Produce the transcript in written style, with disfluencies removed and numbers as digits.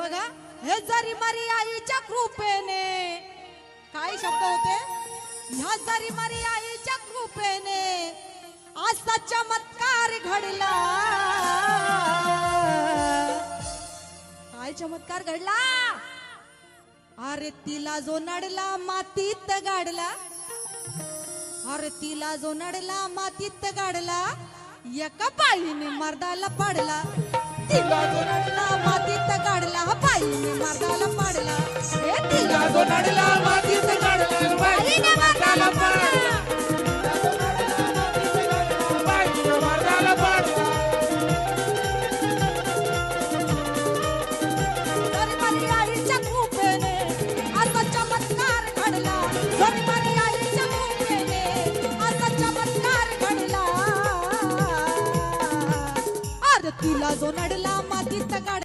बघा, हे जरी मरी आईच्या कृपेने, काय शब्द होते, ह्या जरी मरी आईच्या कृपेने असा चमत्कार घडला. काय चमत्कार घडला? अरे तिला जो नडला मातीत गाडला, अरे तिला जो नडला मातीत गाडला, एका पायीने मर्दाला पाडला. तिला जो नडला मातीत गाडला, पायीने मर्दाला पाडला. हे तिला जो नडला मातीत गाडला, पायीने मर्दाला पाडला. जरी मरी आईच्या कृपेने असा चमत्कार घडला, जरी मरी आईच्या कृपेने असा चमत्कार घडला. अरे तिला जो नडला मातीत गाडला.